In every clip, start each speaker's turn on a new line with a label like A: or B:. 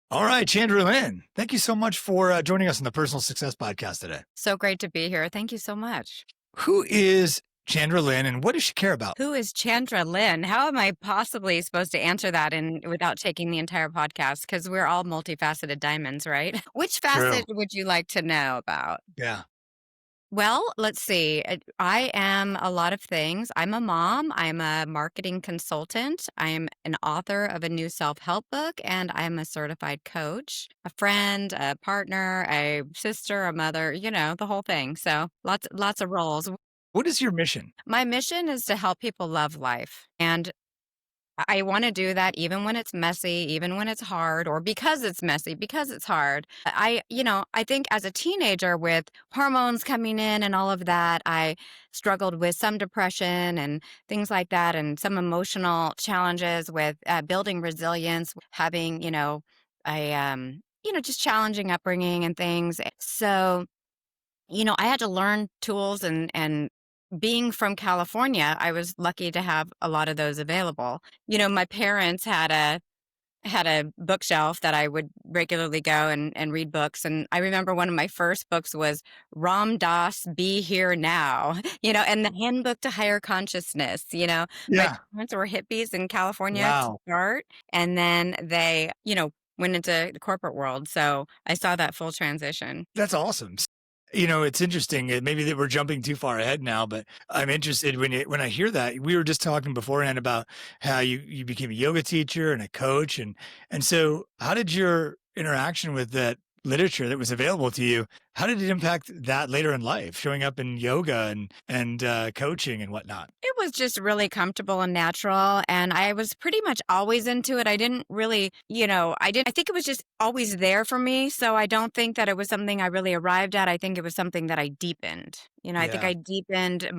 A: All right, Chandra Lynn, thank you so much for joining us on the Personal Success Podcast today.
B: So great to be here. Thank you so much.
A: Who is Chandra Lynn and what does she care about?
B: Who is Chandra Lynn? How am I possibly supposed to answer that without taking the entire podcast? Because we're all multifaceted diamonds, right? Which
A: True.
B: facet would you like to know about?
A: Yeah.
B: Well, let's see. I am a lot of things. I'm a mom. I'm a marketing consultant. I'm an author of a new self help book, and I'm a certified coach, a friend, a partner, a sister, a mother. The whole thing. So lots of roles.
A: What is your mission?
B: My mission is to help people love life. And I want to do that even when it's messy, even when it's hard, or because it's messy, because it's hard. I think as a teenager with hormones coming in and all of that, I struggled with some depression and things like that, and some emotional challenges with building resilience, having, just challenging upbringing and things. So, I had to learn tools and being from California, I was lucky to have a lot of those available. My parents had a bookshelf that I would regularly go and read books. And I remember one of my first books was Ram Dass Be Here Now, and the Handbook to Higher Consciousness. My
A: Yeah.
B: parents were hippies in California to
A: Wow.
B: start, and then they, went into the corporate world. So I saw that full transition.
A: That's awesome. It's interesting. Maybe that we're jumping too far ahead now, but I'm interested when I hear that. We were just talking beforehand about how you became a yoga teacher and a coach, and so how did your interaction with that literature that was available to you? How did it impact that later in life, showing up in yoga and coaching and whatnot?
B: It was just really comfortable and natural, and I was pretty much always into it. I didn't really, I think it was just always there for me, so I don't think that it was something I really arrived at. I think it was something that I deepened. I think
A: Yeah.
B: I deepened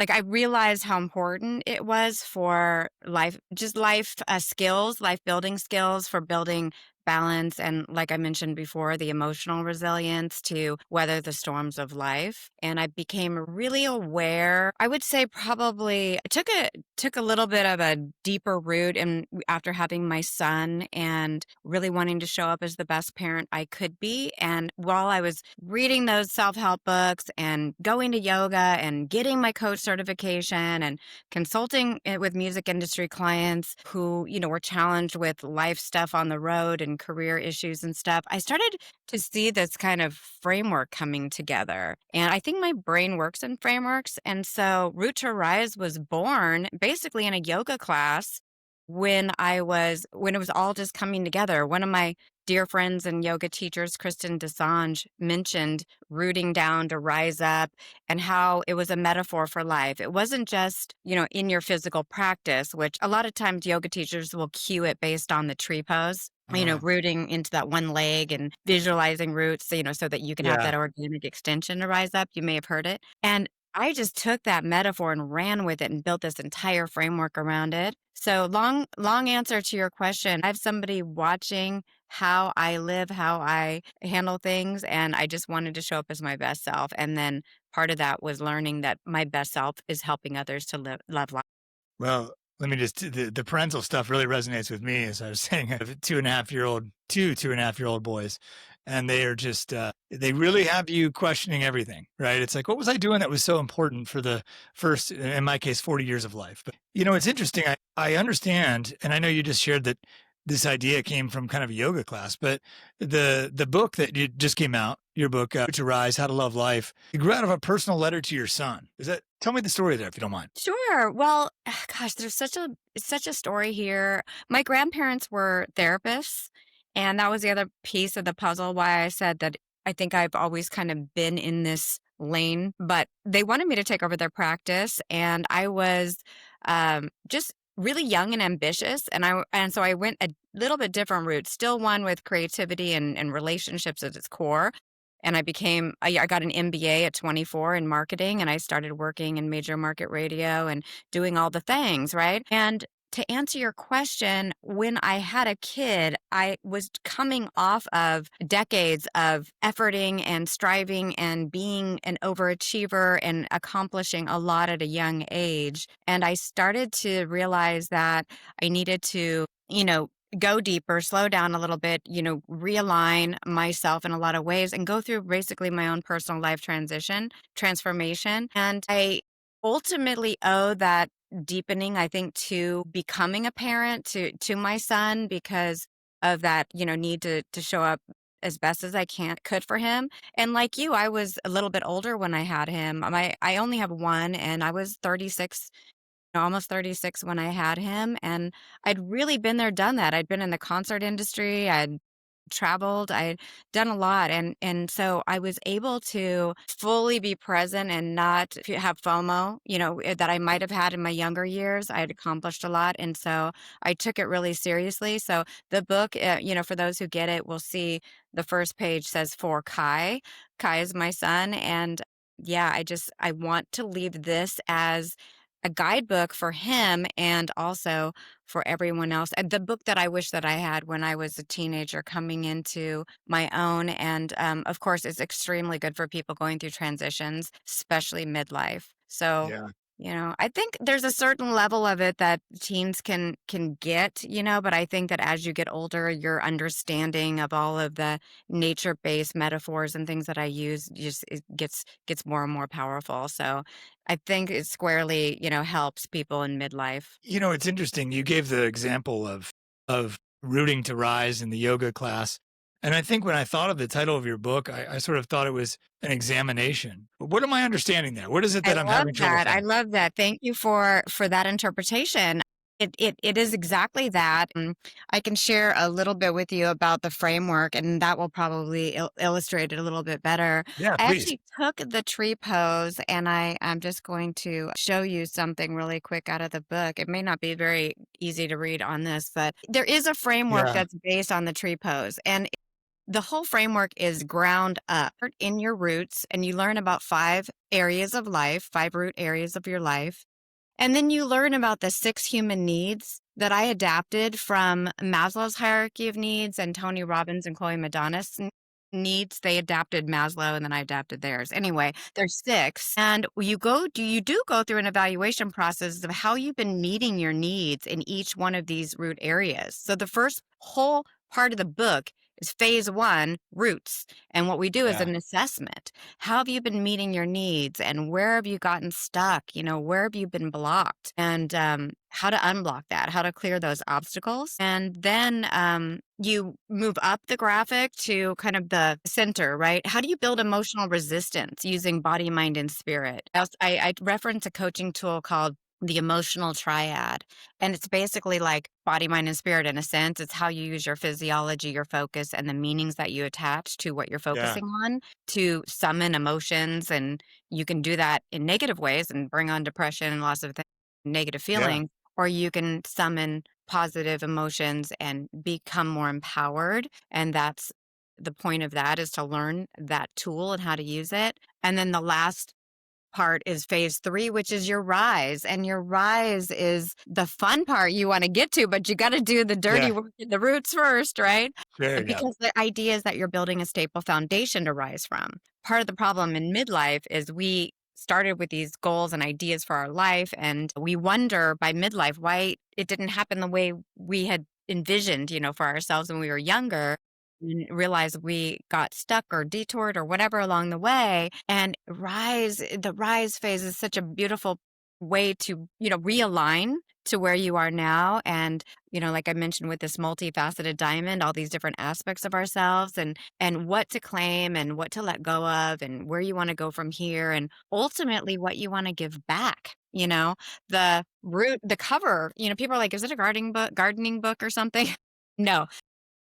B: I realized how important it was for life, just life skills, life building skills for building balance and, like I mentioned before, the emotional resilience to weather the storms of life. And I became really aware. I would say probably it took a little bit of a deeper root in after having my son and really wanting to show up as the best parent I could be. And while I was reading those self-help books and going to yoga and getting my coach certification and consulting it with music industry clients who, were challenged with life stuff on the road and career issues and stuff, I started to see this kind of framework coming together. And I think my brain works in frameworks. And so Root to Rise was born basically in a yoga class when it was all just coming together. One of my dear friends and yoga teachers, Kristen Desange, mentioned rooting down to rise up and how it was a metaphor for life. It wasn't just, in your physical practice, which a lot of times yoga teachers will cue it based on the tree pose.
A: Uh,
B: Rooting into that one leg and visualizing roots, so that you can have
A: yeah.
B: that organic extension to rise up. You may have heard it. And I just took that metaphor and ran with it and built this entire framework around it. So long answer to your question. I have somebody watching how I live, how I handle things, and I just wanted to show up as my best self. And then part of that was learning that my best self is helping others to love life.
A: Well, let me just the parental stuff really resonates with me. As I was saying, I have a 2.5-year-old, two and a half year old boys, and they are just they really have you questioning everything, right? It's like, what was I doing that was so important for the first, in my case, 40 years of life? But it's interesting. I understand, and I know you just shared that this idea came from kind of a yoga class, but the book that you just came out, your book, To Rise, How to Love Life, it grew out of a personal letter to your son. Tell me the story there, if you don't mind.
B: Sure. Well, gosh, there's such a story here. My grandparents were therapists, and that was the other piece of the puzzle why I said that I think I've always kind of been in this lane, but they wanted me to take over their practice, and I was just really young and ambitious, and so I went a little bit different route, still one with creativity and relationships at its core. And I got an MBA at 24 in marketing, and I started working in major market radio and doing all the things, right? And to answer your question, when I had a kid, I was coming off of decades of efforting and striving and being an overachiever and accomplishing a lot at a young age. And I started to realize that I needed to, go deeper, slow down a little bit, realign myself in a lot of ways and go through basically my own personal life transformation. And I ultimately owe that deepening, I think, to becoming a parent to my son because of that, need to show up as best as I could for him. And like you, I was a little bit older when I had him. I only have one and I was 36, almost 36 when I had him, and I'd really been there, done that. I'd been in the concert industry, I'd traveled, I'd done a lot, and so I was able to fully be present and not have FOMO, that I might have had in my younger years. I had accomplished a lot, and so I took it really seriously. So the book, for those who get it, will see the first page says for Kai. Kai is my son, and yeah, I want to leave this as a guidebook for him and also for everyone else. And the book that I wish that I had when I was a teenager coming into my own. And of course, it's extremely good for people going through transitions, especially midlife. So,
A: Yeah.
B: I think there's a certain level of it that teens can get, but I think that as you get older, your understanding of all of the nature-based metaphors and things that I use just it gets more and more powerful. So I think it squarely, helps people in midlife.
A: It's interesting. You gave the example of rooting to rise in the yoga class. And I think when I thought of the title of your book, I sort of thought it was an examination. What am I understanding there? What is it
B: I
A: that I'm
B: love
A: having trouble
B: that. I
A: finding?
B: love that. Thank you for that interpretation. It is exactly that. And I can share a little bit with you about the framework, and that will probably illustrate it a little bit better.
A: Yeah,
B: I
A: please.
B: actually took the tree pose, and I'm just going to show you something really quick out of the book. It may not be very easy to read on this, but there is a framework
A: Yeah.
B: that's based on the tree pose, and the whole framework is ground up in your roots, and you learn about 5 areas of life, 5 root areas of your life. And then you learn about the 6 human needs that I adapted from Maslow's hierarchy of needs and Tony Robbins and Chloe Madonna's needs. They adapted Maslow and then I adapted theirs. Anyway, there's 6. And you do go through an evaluation process of how you've been meeting your needs in each one of these root areas. So the first whole part of the book is phase 1, roots. And what we do is
A: Yeah.
B: an assessment. How have you been meeting your needs and where have you gotten stuck? Where have you been blocked? And how to unblock that, how to clear those obstacles. And then you move up the graphic to kind of the center, right? How do you build emotional resistance using body, mind, and spirit? I reference a coaching tool called the emotional triad. And it's basically like body, mind, and spirit in a sense. It's how you use your physiology, your focus, and the meanings that you attach to what you're
A: Yeah.
B: focusing on to summon emotions. And you can do that in negative ways and bring on depression and lots of negative
A: Yeah.
B: feelings, or you can summon positive emotions and become more empowered. And that's the point of that is to learn that tool and how to use it. And then the last part is phase 3, which is your rise. And your rise is the fun part you want to get to, but you got to do the dirty
A: Yeah.
B: work in the roots first, right?
A: There you go.
B: Because the idea is that you're building a stable foundation to rise from. Part of the problem in midlife is we started with these goals and ideas for our life, and we wonder by midlife why it didn't happen the way we had envisioned, for ourselves when we were younger. And realize we got stuck or detoured or whatever along the way. And the rise phase is such a beautiful way to, realign to where you are now. And, like I mentioned with this multifaceted diamond, all these different aspects of ourselves and what to claim and what to let go of and where you want to go from here. And ultimately what you want to give back. The cover, people are like, is it a gardening book or something? No,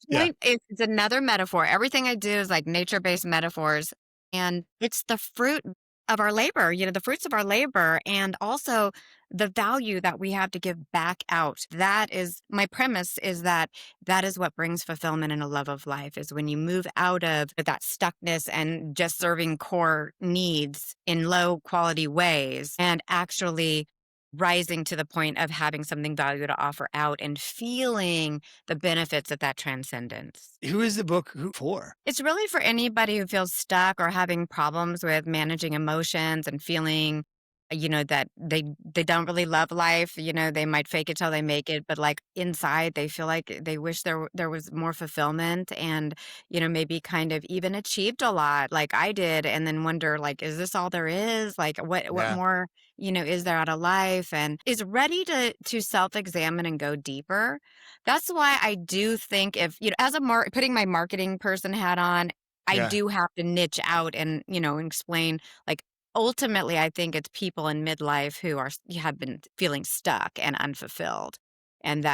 A: Yeah.
B: point is it's another metaphor. Everything I do is like nature-based metaphors, and it's the fruit of our labor, the fruits of our labor, and also the value that we have to give back out. That is my premise is that is what brings fulfillment and a love of life is when you move out of that stuckness and just serving core needs in low quality ways and actually rising to the point of having something value to offer out and feeling the benefits of that transcendence.
A: Who is the book who for?
B: It's really for anybody who feels stuck or having problems with managing emotions and feeling that they don't really love life. They might fake it till they make it, but like inside they feel like they wish there was more fulfillment, and maybe kind of even achieved a lot like I did, and then wonder, like, is this all there is? Like, what
A: Yeah.
B: more is there out of life, and is ready to self-examine and go deeper. That's why I do think, if as a putting my marketing person hat on, I
A: Yeah.
B: do have to niche out and explain, like, ultimately, I think it's people in midlife who have been feeling stuck and unfulfilled, and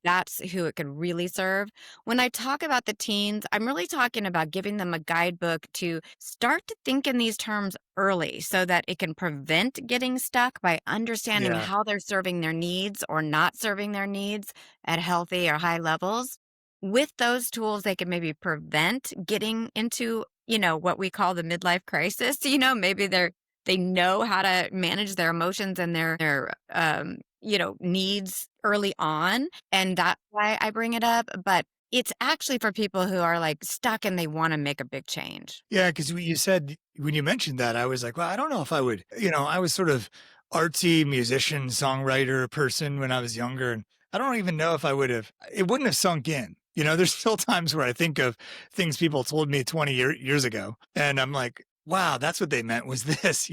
B: that's who it could really serve. When I talk about the teens, I'm really talking about giving them a guidebook to start to think in these terms early so that it can prevent getting stuck by understanding
A: Yeah.
B: how they're serving their needs or not serving their needs at healthy or high levels. With those tools, they can maybe prevent getting into, what we call the midlife crisis. Maybe they know how to manage their emotions and their needs early on, and that's why I bring it up, but it's actually for people who are, like, stuck and they wanna make a big change.
A: Yeah, because you said when you mentioned that, I was like, well, I don't know if I would. I was sort of artsy musician, songwriter person when I was younger, and I don't even know if I would have. It wouldn't have sunk in. There's still times where I think of things people told me 20 years ago, and I'm like, wow, that's what they meant was this.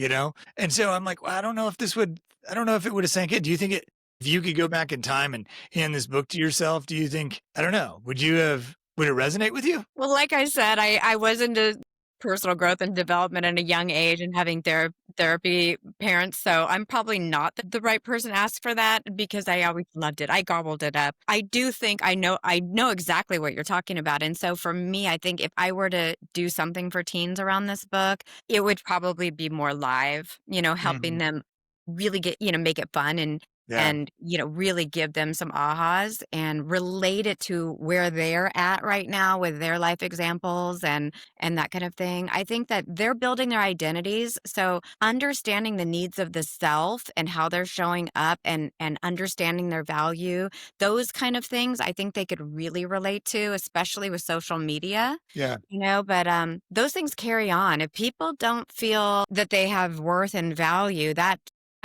A: And so I'm like, well, I don't know if this would. I don't know if it would have sank in. Do you think it? If you could go back in time and hand this book to yourself, do you think? I don't know. Would you have? Would it resonate with you?
B: Well, like I said, I was into personal growth and development at a young age and having therapy parents, so I'm probably not the right person to ask for that because I always loved it. I gobbled it up. I do think I know exactly what you're talking about, and so for me, I think if I were to do something for teens around this book, it would probably be more live, helping
A: Mhm.
B: them really make it fun and
A: Yeah.
B: and really give them some ahas and relate it to where they're at right now with their life examples and that kind of thing. I think that they're building their identities, so understanding the needs of the self and how they're showing up and understanding their value, those kind of things I think they could really relate to, especially with social media.
A: Yeah.
B: But those things carry on. If people don't feel that they have worth and value, that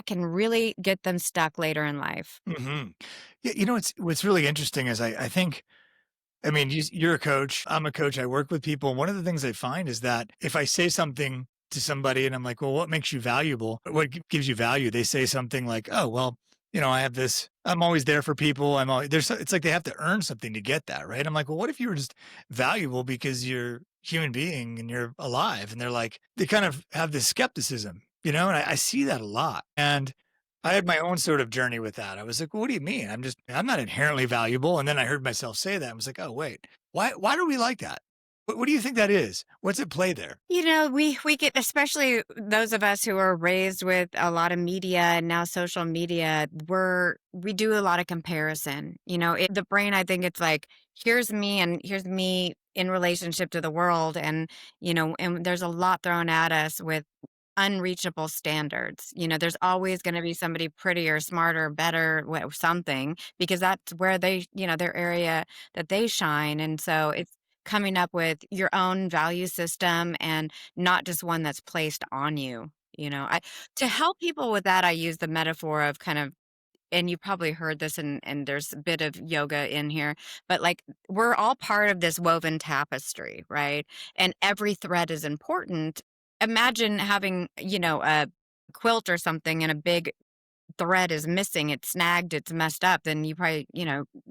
B: can really get them stuck later in life.
A: Mhm. Yeah, what's really interesting is I think I mean, you're a coach, I'm a coach, I work with people, and one of the things I find is that if I say something to somebody and I'm like, "Well, what makes you valuable? What gives you value?" They say something like, "Oh, well, I have this I'm always there for people. I'm always there's it's like they have to earn something to get that, right?" I'm like, "Well, what if you were just valuable because you're a human being and you're alive?" And they're like they kind of have this skepticism, and I see that a lot. And I had my own sort of journey with that. I was like, well, "What do you mean? I'm not inherently valuable." And then I heard myself say that. I was like, "Oh, wait. Why do we like that? What do you think that is? What's at play there?"
B: We get, especially those of us who are raised with a lot of media and now social media, we do a lot of comparison. The brain, I think it's like, here's me and here's me in relationship to the world, and there's a lot thrown at us with unreachable standards. There's always going to be somebody prettier, smarter, better, something, because that's where their area that they shine. And so it's coming up with your own value system and not just one that's placed on you. To help people with that, I use the metaphor of kind of, and you probably heard this, and there's a bit of yoga in here, but like, we're all part of this woven tapestry, right? And every thread is important. Imagine having, a quilt or something and a big thread is missing, it's snagged, it's messed up, then you probably,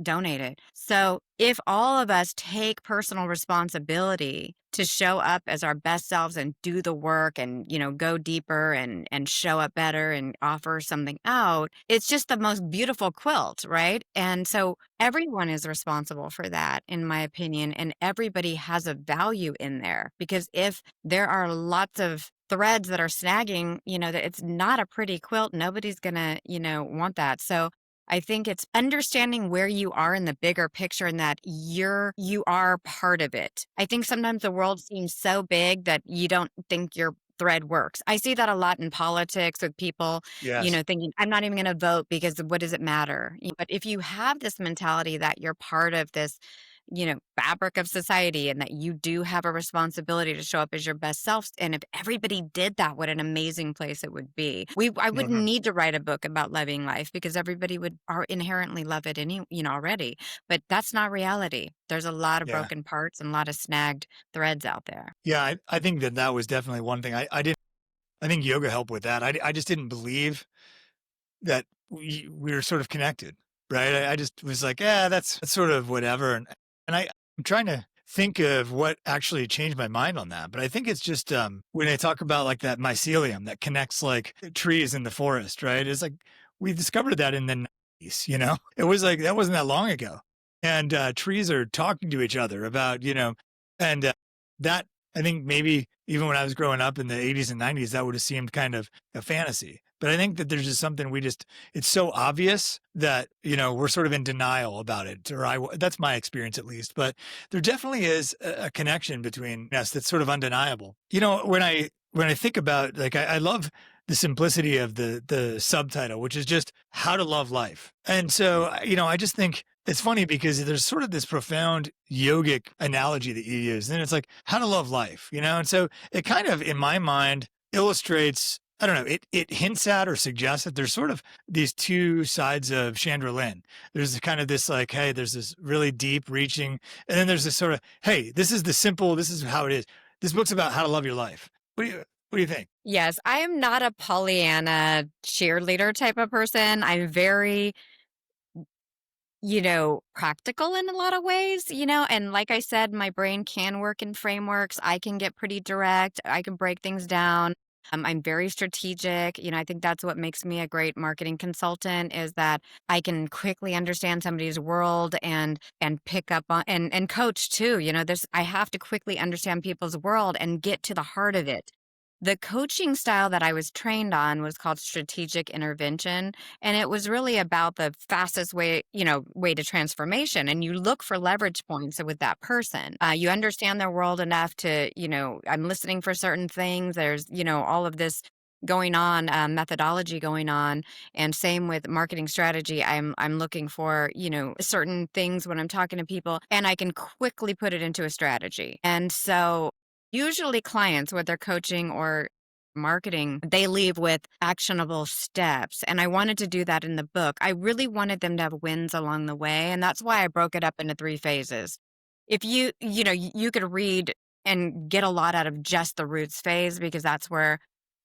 B: donate it. So if all of us take personal responsibility to show up as our best selves and do the work and, go deeper and show up better and offer something out, it's just the most beautiful quilt, right? And so everyone is responsible for that, in my opinion, and everybody has a value in there, because if there are lots of threads that are snagging, that it's not a pretty quilt, nobody's gonna, want that. So I think it's understanding where you are in the bigger picture and that you are part of it. I think sometimes the world seems so big that you don't think your thread works. I see that a lot in politics with people,
A: Yes.
B: thinking, I'm not even going to vote because what does it matter? But if you have this mentality that you're part of this fabric of society, and that you do have a responsibility to show up as your best self. And if everybody did that, what an amazing place it would be. I wouldn't
A: Mhm.
B: need to write a book about loving life because everybody would inherently love it already. But that's not reality. There's a lot of
A: Yeah.
B: broken parts and a lot of snagged threads out there.
A: Yeah, I think that that was definitely one thing. I think yoga helped with that. I just didn't believe that we were sort of connected, right? I just was like, "Yeah, that's sort of whatever," and I'm trying to think of what actually changed my mind on that, but I think it's just, when I talk about, like, that mycelium that connects, like, trees in the forest, right? It's like, we discovered that in the '90s, you know? It was like that wasn't that long ago, and, trees are talking to each other about, and, that I think maybe even when I was growing up in the '80s and '90s, that would have seemed kind of a fantasy. But I think that there's just something it's so obvious that, we're sort of in denial about it, or that's my experience at least. But there definitely is a connection between us that's sort of undeniable. When I think about, like, I love the simplicity of the subtitle, which is just how to love life. And so, I just think it's funny because there's sort of this profound yogic analogy that you use. And it's like how to love life, And so it kind of, in my mind, illustrates, I don't know, it hints at or suggests that there's sort of these two sides of Chandra Lynn. There's kind of this like, hey, there's this really deep reaching, and then there's this sort of, hey, this is how it is. This book's about how to love your life. What do you think?
B: Yes, I am not a Pollyanna cheerleader type of person. I'm very practical in a lot of ways, and like I said, my brain can work in frameworks. I can get pretty direct. I can break things down. I'm very strategic. I think that's what makes me a great marketing consultant is that I can quickly understand somebody's world and pick up on and coach too. This I have to quickly understand people's world and get to the heart of it. The coaching style that I was trained on was called strategic intervention. And it was really about the fastest way to transformation. And you look for leverage points with that person. You understand their world enough to, I'm listening for certain things. There's, all of this going on, methodology going on. And same with marketing strategy. I'm looking for, certain things when I'm talking to people and I can quickly put it into a strategy. And so usually clients, whether coaching or marketing, they leave with actionable steps. And I wanted to do that in the book. I really wanted them to have wins along the way. And that's why I broke it up into 3 phases. If you could read and get a lot out of just the roots phase, because that's where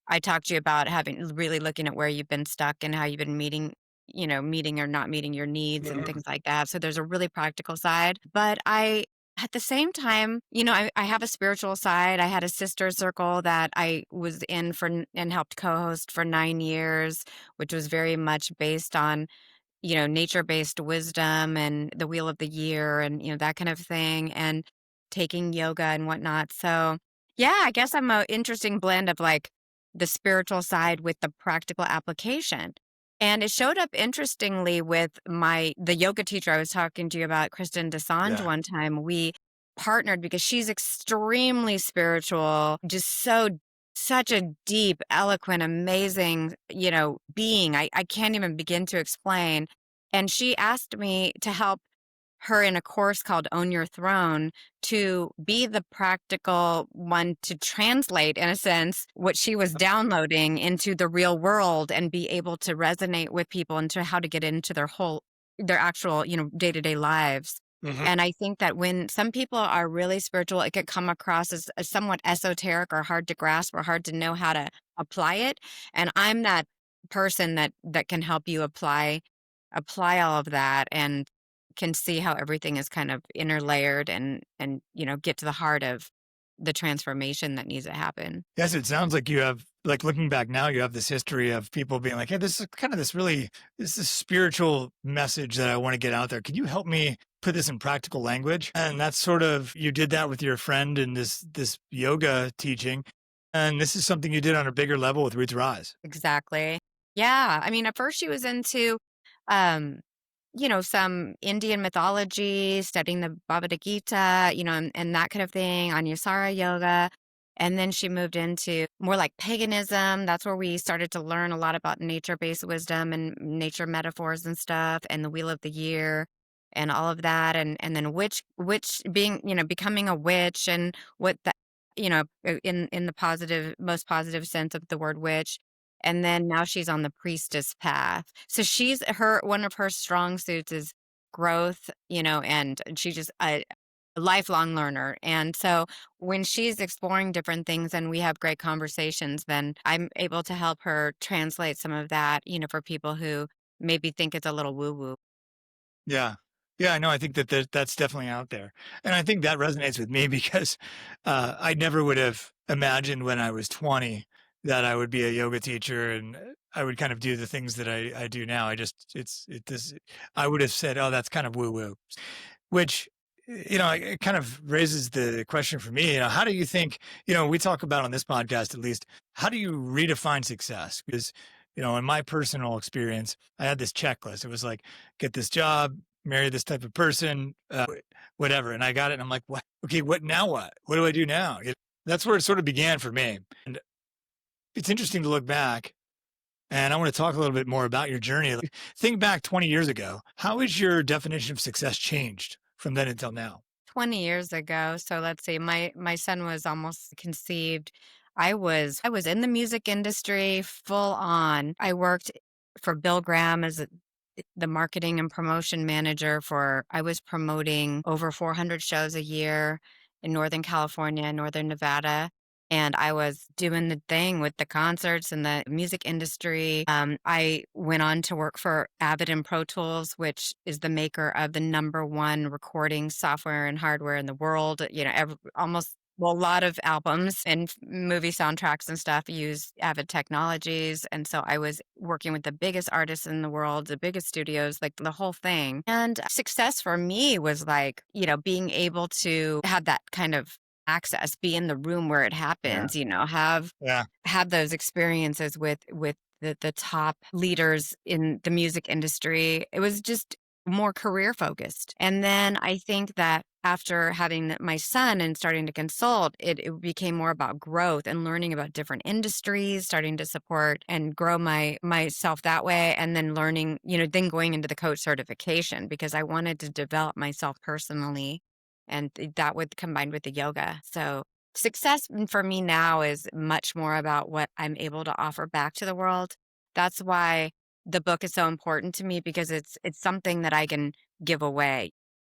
B: I talked to you about really looking at where you've been stuck and how you've been meeting or not meeting your needs and
A: Mhm.
B: things like that. So there's a really practical side. But at the same time, I have a spiritual side. I had a sister circle that I was in and helped co-host for 9 years, which was very much based on, nature-based wisdom and the wheel of the year and, that kind of thing, and taking yoga and whatnot. So yeah, I guess I'm a interesting blend of like the spiritual side with the practical application. And it showed up interestingly with the yoga teacher I was talking to you about, Kristen Desange,
A: Yeah.
B: one time. We partnered because she's extremely spiritual, just such a deep, eloquent, amazing, being. I can't even begin to explain. And she asked me to help her in a course called Own Your Throne to be the practical one to translate, in a sense, what she was downloading into the real world and be able to resonate with people and to how to get into their actual, day-to-day lives.
A: Mhm.
B: And I think that when some people are really spiritual, it could come across as somewhat esoteric or hard to grasp or hard to know how to apply it. And I'm that person that can help you apply all of that and can see how everything is kind of interlayered and get to the heart of the transformation that needs to happen.
A: Yes, it sounds like you have, like, looking back now, you have this history of people being like, "Hey, this is kind of this spiritual message that I want to get out there. Could you help me put this in practical language?" And that's sort of, you did that with your friend in this yoga teaching, and this is something you did on a bigger level with Roots Rise.
B: Exactly. Yeah. I mean, at first she was into um some Indian mythology, studying the Bhagavad Gita, and that kind of thing, Anusara yoga. And then she moved into more like paganism. That's where we started to learn a lot about nature based wisdom and nature metaphors and stuff, and the wheel of the year. and all of that, and then which being, becoming a witch, and what that, in the positive, most positive sense of the word witch. And then now she's on the priestess path. So she's her one of her strong suits is growth, and she's just a lifelong learner. And so when she's exploring different things and we have great conversations, then I'm able to help her translate some of that, for people who maybe think it's a little woo woo.
A: Yeah. Yeah, no, I think that that's definitely out there. And I think that resonates with me because I never would have imagined when I was 20 that I would be a yoga teacher and I would kind of do the things that I do now. I just, it this, I would have said, oh, that's kind of woo woo. Which, it kind of raises the question for me, how do you think, we talk about on this podcast, at least, how do you redefine success? Because, in my personal experience, I had this checklist. It was like, get this job, marry this type of person, whatever. And I got it. And I'm like, what? Okay, what now? What do I do now? That's where it sort of began for me. And it's interesting to look back. And I want to talk a little bit more about your journey. Like, think back 20 years ago. How has your definition of success changed from then until now?
B: 20 years ago, so let's see, my son was almost conceived. I was in the music industry full on. I worked for Bill Graham as the marketing and promotion manager for I was promoting over 400 shows a year in Northern California, Northern Nevada. And I was doing the thing with the concerts and the music industry. I went on to work for Avid and Pro Tools, which is the maker of the number one recording software and hardware in the world. Almost, well, a lot of albums and movie soundtracks and stuff use Avid technologies. And so I was working with the biggest artists in the world, the biggest studios, like the whole thing. And success for me was like, being able to have that kind of access, be in the room where it
A: Yeah.
B: happens, have those experiences with the top leaders in the music industry. It was just more career focused. And then I think that after having my son and starting to consult, it became more about growth and learning about different industries, starting to support and grow myself that way. And then learning, then going into the coach certification because I wanted to develop myself personally, and that would combined with the yoga. So success for me now is much more about what I'm able to offer back to the world. That's why the book is so important to me because it's something that I can give away.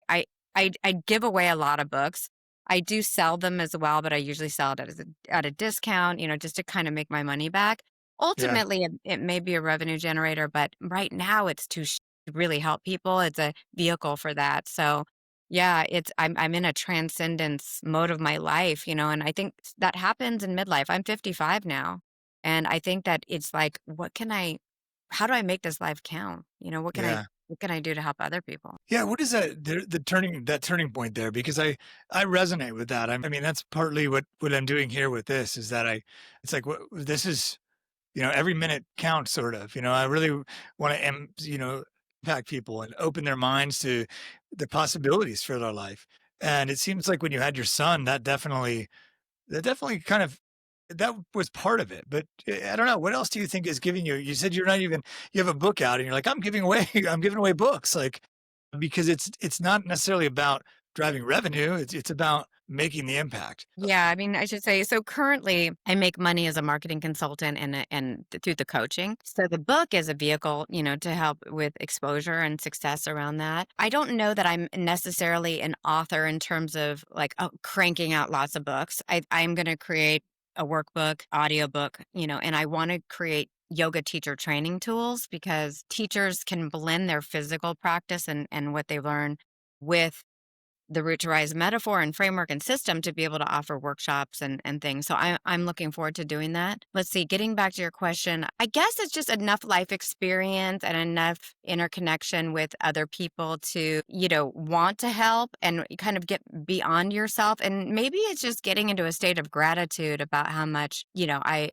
B: I I give away a lot of books. I do sell them as well, but I usually sell it at a discount, just to kind of make my money back.
A: Yeah.
B: Ultimately, it may be a revenue generator, but right now it's to really help people. It's a vehicle for that. So yeah, I'm in a transcendence mode of my life, and I think that happens in midlife. I'm 55 now. And I think that it's like, how do I make this life count?
A: Yeah.
B: What can I do to help other people?
A: Yeah. What is that turning point there? Because I resonate with that. I mean, that's partly what I'm doing here with this is that it's like, this is, every minute counts sort of, I really want to, impact people and open their minds to the possibilities for their life. And it seems like when you had your son, that definitely kind of that was part of it. But I don't know. What else do you think is giving you said you have a book out and you're like, I'm giving away I'm giving away books, like, because it's not necessarily about driving revenue. It's about making the impact.
B: Yeah, I mean, I should say, so currently I make money as a marketing consultant and through the coaching. So the book is a vehicle, to help with exposure and success around that. I don't know that I'm necessarily an author in terms of like cranking out lots of books. I'm going to create a workbook, audiobook, and I want to create yoga teacher training tools because teachers can blend their physical practice and what they learn with the root to rise metaphor and framework and system to be able to offer workshops and things. So I'm looking forward to doing that. Let's see, getting back to your question, I guess it's just enough life experience and enough interconnection with other people to, want to help and kind of get beyond yourself. And maybe it's just getting into a state of gratitude about how much, I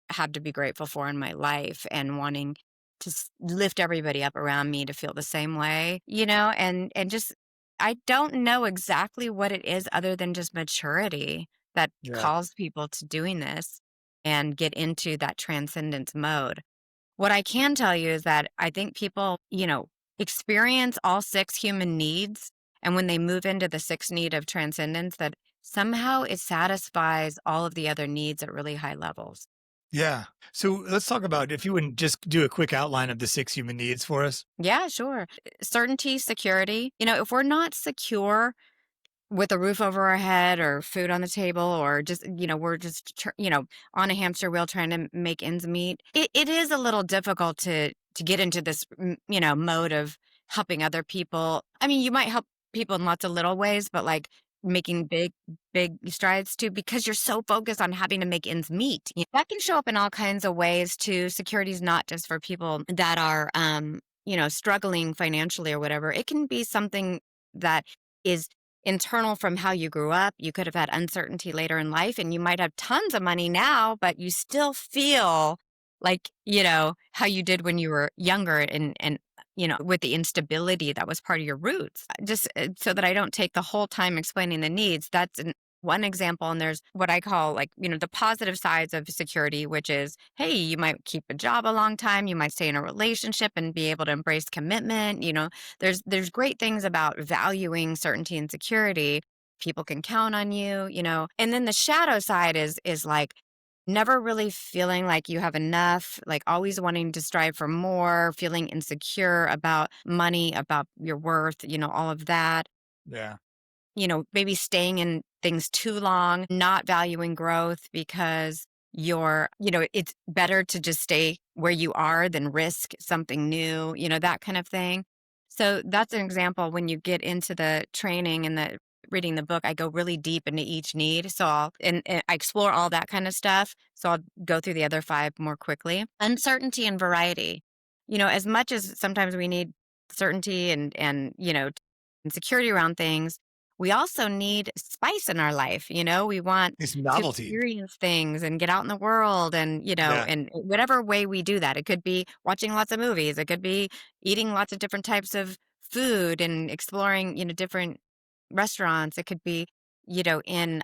B: have to be grateful for in my life and wanting to lift everybody up around me to feel the same way, and just I don't know exactly what it is other than just maturity that
A: Yeah.
B: calls people to doing this and get into that transcendence mode. What I can tell you is that I think people, experience all six human needs. And when they move into the sixth need of transcendence, that somehow it satisfies all of the other needs at really high levels.
A: Yeah. So let's talk about if you wouldn't just do a quick outline of the six human needs for us.
B: Yeah, sure. Certainty, security. If we're not secure with a roof over our head or food on the table, or just, we're just, on a hamster wheel trying to make ends meet, it is a little difficult to get into this, mode of helping other people. I mean, you might help people in lots of little ways, but like making big strides too, because you're so focused on having to make ends meet. That can show up in all kinds of ways too. Security is not just for people that are, struggling financially or whatever. It can be something that is internal from how you grew up. You could have had uncertainty later in life, and you might have tons of money now, but you still feel like, how you did when you were younger, and with the instability that was part of your roots. Just so that I don't take the whole time explaining the needs, that's one example. And there's what I call, like, the positive sides of security, which is, hey, you might keep a job a long time, you might stay in a relationship and be able to embrace commitment. There's great things about valuing certainty and security. People can count on you, and then the shadow side is like never really feeling like you have enough, like always wanting to strive for more, feeling insecure about money, about your worth, all of that.
A: Yeah.
B: Maybe staying in things too long, not valuing growth because it's better to just stay where you are than risk something new, that kind of thing. So that's an example. When you get into the training and the reading the book, I go really deep into each need. So and I explore all that kind of stuff. So I'll go through the other five more quickly. Uncertainty and variety. As much as sometimes we need certainty and security around things, we also need spice in our life. We want
A: It's
B: to
A: novelty.
B: experience things and get out in the world, and
A: Yeah.
B: and whatever way we do that. It could be watching lots of movies. It could be eating lots of different types of food and exploring, different restaurants. It could be, in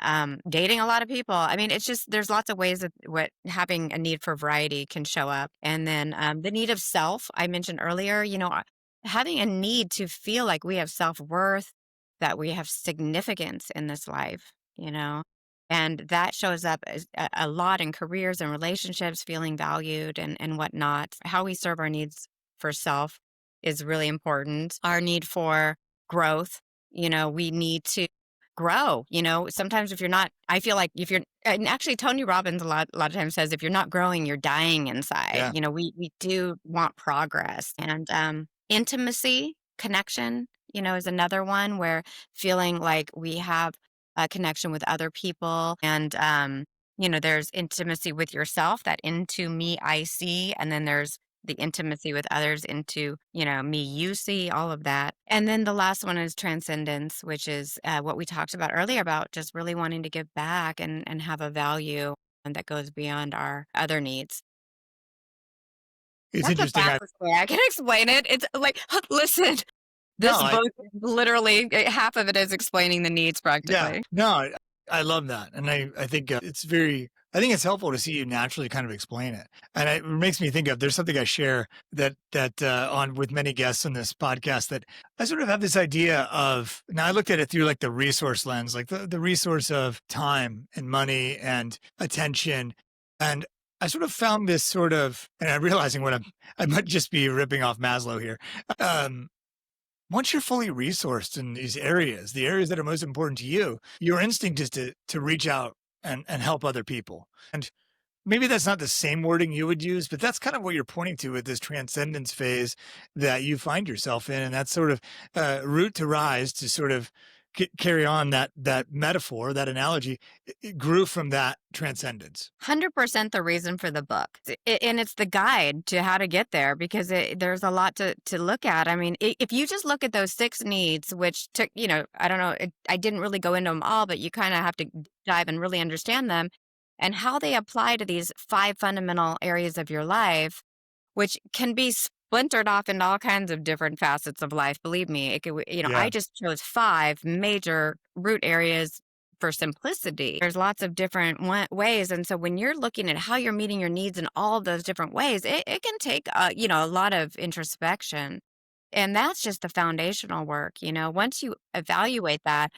B: dating a lot of people. I mean, it's just there's lots of ways that what having a need for variety can show up. And then the need of self I mentioned earlier. Having a need to feel like we have self-worth, that we have significance in this life, and that shows up as a lot in careers and relationships, feeling valued and whatnot. How we serve our needs for self is really important. Our need for growth, we need to grow. Sometimes if you're not, I feel like if you're, and actually Tony Robbins a lot of times says, if you're not growing, you're dying inside.
A: Yeah.
B: We do want progress. And intimacy, connection, is another one, where feeling like we have a connection with other people. And there's intimacy with yourself, that into me I see, and then there's the intimacy with others into, me you see, all of that. And then the last one is transcendence, which is what we talked about earlier, about just really wanting to give back and have a value and that goes beyond our other needs.
A: It's
B: That's the
A: interesting.
B: fastest way I can explain it. It's like, listen,
A: No,
B: this book literally half of it is explaining the needs
A: yeah,
B: practically.
A: no, I love that. And I think I think it's helpful to see you naturally kind of explain it. And it makes me think of, there's something I share that on with many guests on this podcast, that I sort of have this idea of, now I looked at it through like the resource lens, like the resource of time and money and attention. And I sort of found this sort of, and I'm realizing I might just be ripping off Maslow here. Um, Once you're fully resourced in these areas, the areas that are most important to you, your instinct is to reach out and help other people. And maybe that's not the same wording you would use, but that's kind of what you're pointing to with this transcendence phase that you find yourself in. And that's sort of root to rise, to sort of carry on that metaphor, that analogy. It grew from that transcendence.
B: 100% the reason for the book. And it's the guide to how to get there, because there's a lot to look at. I mean, if you just look at those six needs, which took, I don't know, I didn't really go into them all, but you kind of have to dive and really understand them and how they apply to these five fundamental areas of your life, which can be splintered off into all kinds of different facets of life. Believe me, it could, I
A: Yeah.
B: just chose five major root areas for simplicity. There's lots of different ways. And so when you're looking at how you're meeting your needs in all of those different ways, it can take, a lot of introspection. And that's just the foundational work. Once you evaluate that,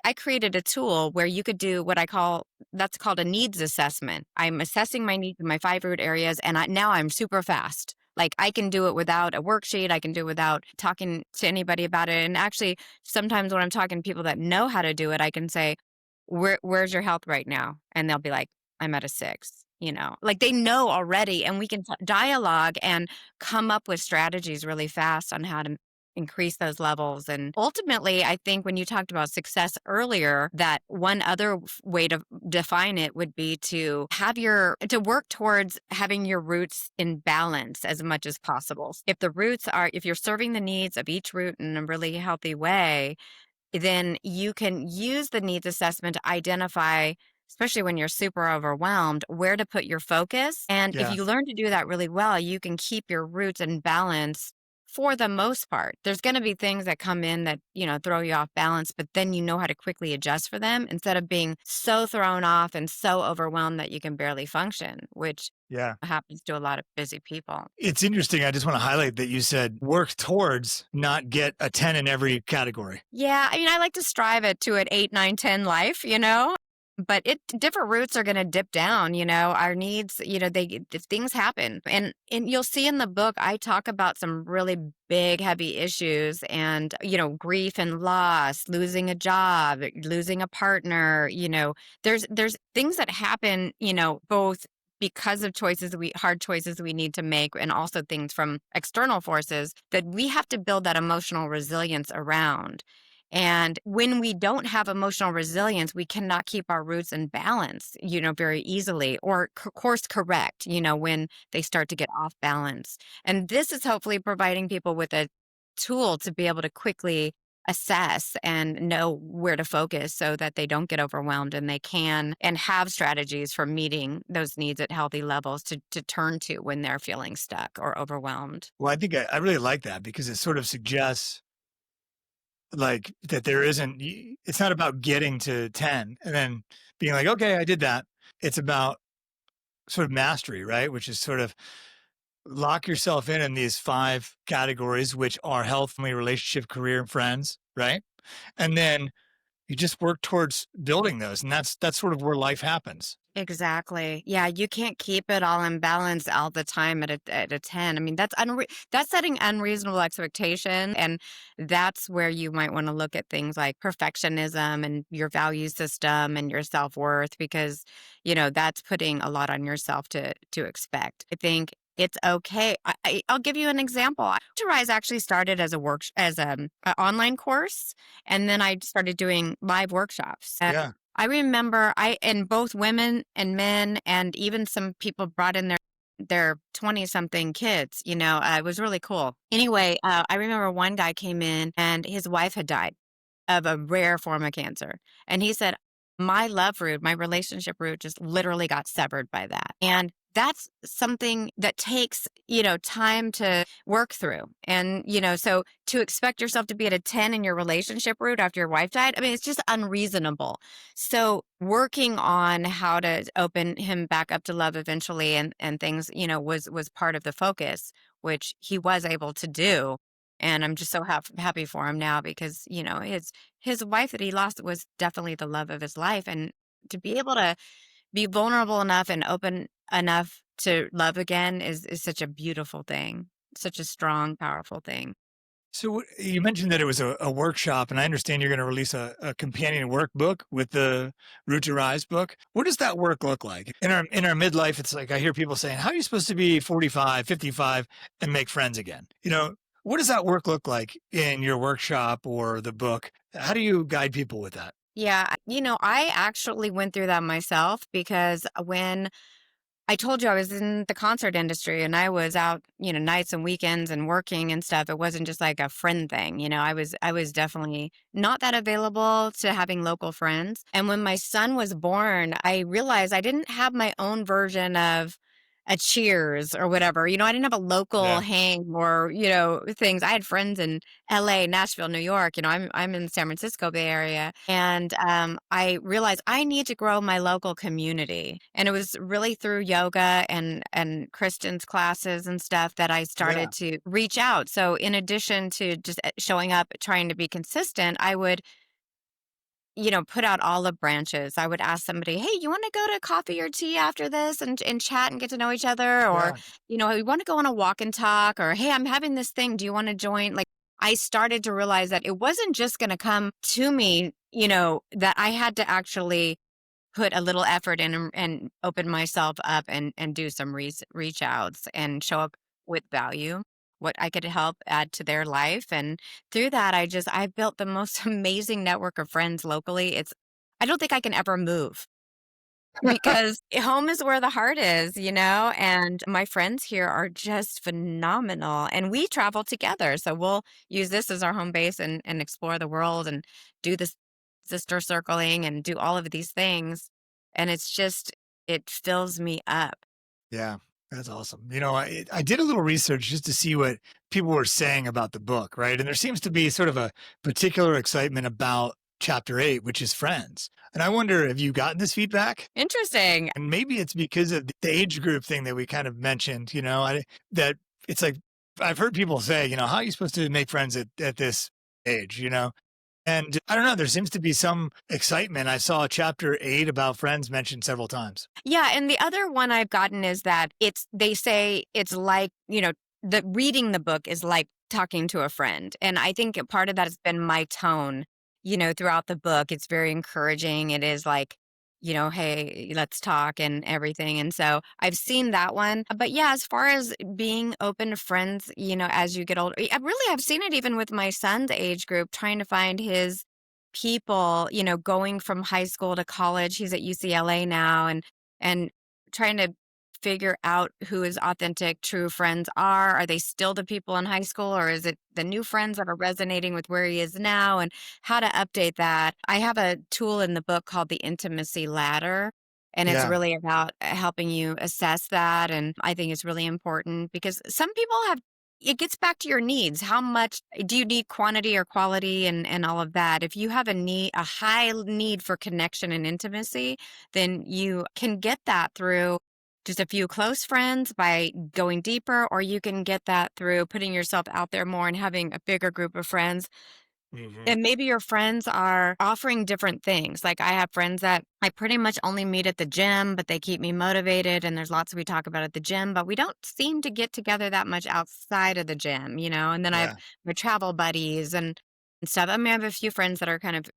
B: I created a tool where you could do what I call that's called a needs assessment. I'm assessing my needs in my 5 root areas, and now I'm super fast. Like I can do it without a worksheet. I can do it without talking to anybody about it. And actually, sometimes when I'm talking to people that know how to do it, I can say, where's your health right now? And they'll be like, I'm at a 6. Like they know already, and we can dialogue and come up with strategies really fast on how to increase those levels. And ultimately, I think when you talked about success earlier, that one other way to define it would be to to work towards having your roots in balance as much as possible. If you're serving the needs of each root in a really healthy way, then you can use the needs assessment to identify, especially when you're super overwhelmed, where to put your focus. And if
A: Yeah.
B: you learn to do that really well, you can keep your roots in balance for the most part. There's going to be things that come in that, throw you off balance, but then you know how to quickly adjust for them instead of being so thrown off and so overwhelmed that you can barely function, which
A: Yeah.
B: happens to a lot of busy people.
A: It's interesting. I just want to highlight that you said work towards, not get a 10 in every category.
B: Yeah, I mean, I like to strive to an 8, 9, 10 life, but different roots are going to dip down, our needs, things happen. And you'll see in the book, I talk about some really big, heavy issues and, grief and loss, losing a job, losing a partner, there's things that happen, both because of hard choices we need to make, and also things from external forces that we have to build that emotional resilience around. And when we don't have emotional resilience, we cannot keep our roots in balance, very easily, or course correct, when they start to get off balance. And this is hopefully providing people with a tool to be able to quickly assess and know where to focus so that they don't get overwhelmed, and they can and have strategies for meeting those needs at healthy levels to turn to when they're feeling stuck or overwhelmed.
A: Well, I think I really like that because it sort of suggests like that it's not about getting to 10 and then being like, okay, I did that. It's about sort of mastery, right? Which is sort of lock yourself in these 5 categories, which are health, family, relationship, career, and friends, right? And then you just work towards building those. And that's sort of where life happens.
B: Exactly. Yeah, you can't keep it all in balance all the time at a 10. I mean, that's setting unreasonable expectation, and that's where you might want to look at things like perfectionism and your value system and your self-worth, because, that's putting a lot on yourself to expect. I think it's okay. I'll give you an example. To Rise actually started as an online course, and then I started doing live workshops.
A: Yeah.
B: I remember and both women and men, and even some people brought in their 20 something kids, it was really cool. Anyway, I remember one guy came in and his wife had died of a rare form of cancer. And he said, my love root, my relationship root just literally got severed by that. And that's something that takes, time to work through. And, so to expect yourself to be at a 10 in your relationship root after your wife died, I mean, it's just unreasonable. So working on how to open him back up to love eventually, and things, was part of the focus, which he was able to do. And I'm just so happy for him now, because, his wife that he lost was definitely the love of his life. And to be able to be vulnerable enough and open enough to love again is such a beautiful thing, such a strong, powerful thing.
A: So you mentioned that it was a workshop, and I understand you're going to release a companion workbook with the Root to Rise book. What does that work look like? In our midlife, it's like I hear people saying, how are you supposed to be 45, 55 and make friends again? What does that work look like in your workshop or the book? How do you guide people with that?
B: Yeah, I actually went through that myself, because when I told you I was in the concert industry and I was out, nights and weekends and working and stuff. It wasn't just like a friend thing. I was definitely not that available to having local friends. And when my son was born, I realized I didn't have my own version of a Cheers or whatever. I didn't have a local
A: Yeah.
B: hang or, things. I had friends in LA, Nashville, New York. I'm in the San Francisco Bay Area. And I realized I need to grow my local community. And it was really through yoga and Kristen's classes and stuff that I
A: Yeah.
B: started to reach out. So in addition to just showing up, trying to be consistent, I would put out olive branches. I would ask somebody, "Hey, you want to go to coffee or tea after this and chat and get to know each other?" Or,
A: Yeah.
B: we want to go on a walk and talk, or, "Hey, I'm having this thing. Do you want to join?" Like, I started to realize that it wasn't just going to come to me, that I had to actually put a little effort in and open myself up and do some reach outs and show up with value, what I could help add to their life. And through that, I built the most amazing network of friends locally. I don't think I can ever move because home is where the heart is, and my friends here are just phenomenal. And we travel together. So we'll use this as our home base and explore the world and do this sister circling and do all of these things. And it fills me up.
A: Yeah, that's awesome. I did a little research just to see what people were saying about the book, right? And there seems to be sort of a particular excitement about chapter 8, which is friends. And I wonder, have you gotten this feedback?
B: Interesting.
A: And maybe it's because of the age group thing that we kind of mentioned, that it's like I've heard people say, how are you supposed to make friends at this age? And I don't know, there seems to be some excitement. I saw chapter 8 about friends mentioned several times.
B: Yeah, and the other one I've gotten is that they say it's like, the reading the book is like talking to a friend. And I think a part of that has been my tone, throughout the book. It's very encouraging. It is like, hey, let's talk and everything. And so I've seen that one. But yeah, as far as being open to friends, as you get older, I really have seen it even with my son's age group, trying to find his people, going from high school to college. He's at UCLA now and trying to figure out who his authentic true friends are. Are they still the people in high school, or is it the new friends that are resonating with where he is now, and how to update that? I have a tool in the book called the intimacy ladder, and it's
A: Yeah.
B: really about helping you assess that. And I think it's really important because some people have, it gets back to your needs. How much do you need, quantity or quality, and all of that? If you have a high need for connection and intimacy, then you can get that through just a few close friends by going deeper, or you can get that through putting yourself out there more and having a bigger group of friends.
A: Hmm.
B: And maybe your friends are offering different things. Like, I have friends that I pretty much only meet at the gym, but they keep me motivated. And there's lots we talk about at the gym, but we don't seem to get together that much outside of the gym, And then I have
A: Yeah.
B: my travel buddies and stuff. I mean, I have a few friends that are kind of,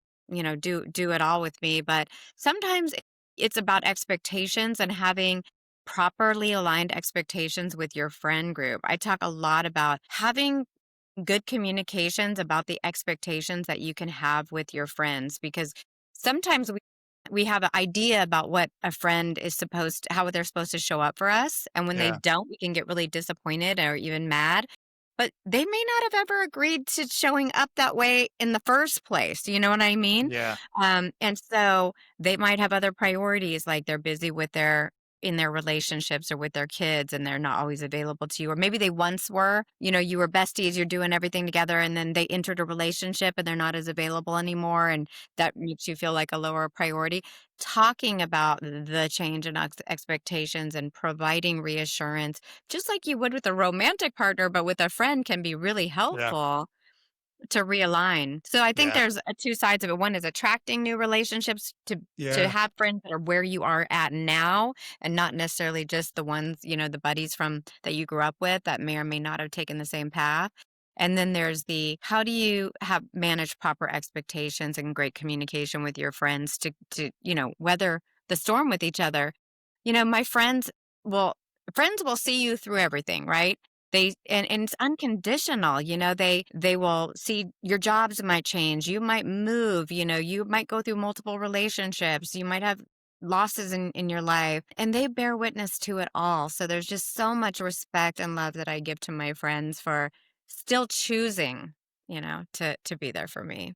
B: do it all with me, but sometimes it's about expectations and having properly aligned expectations with your friend group. I talk a lot about having good communications about the expectations that you can have with your friends, because sometimes we have an idea about what a friend is how they're supposed to show up for us, and when they
A: Yeah.
B: don't, we can get really disappointed or even mad, but they may not have ever agreed to showing up that way in the first place. You know what I mean?
A: Yeah.
B: And so they might have other priorities, like they're busy in their relationships or with their kids, and they're not always available to you. Or maybe they once were, you were besties, you're doing everything together, and then they entered a relationship and they're not as available anymore. And that makes you feel like a lower priority. Talking about the change in expectations and providing reassurance, just like you would with a romantic partner, but with a friend, can be really
A: Yeah.
B: helpful to realign. So I think
A: Yeah.
B: there's two sides of it. One is attracting new relationships to
A: Yeah.
B: have friends that are where you are at now, and not necessarily just the ones, the buddies from that you grew up with that may or may not have taken the same path. And then there's the how do you have manage proper expectations and great communication with your friends to weather the storm with each other. My will friends will see you through everything, right? And it's unconditional. They will see your jobs might change, you might move, you might go through multiple relationships, you might have losses in your life, and they bear witness to it all. So there's just so much respect and love that I give to my friends for still choosing, to be there for me.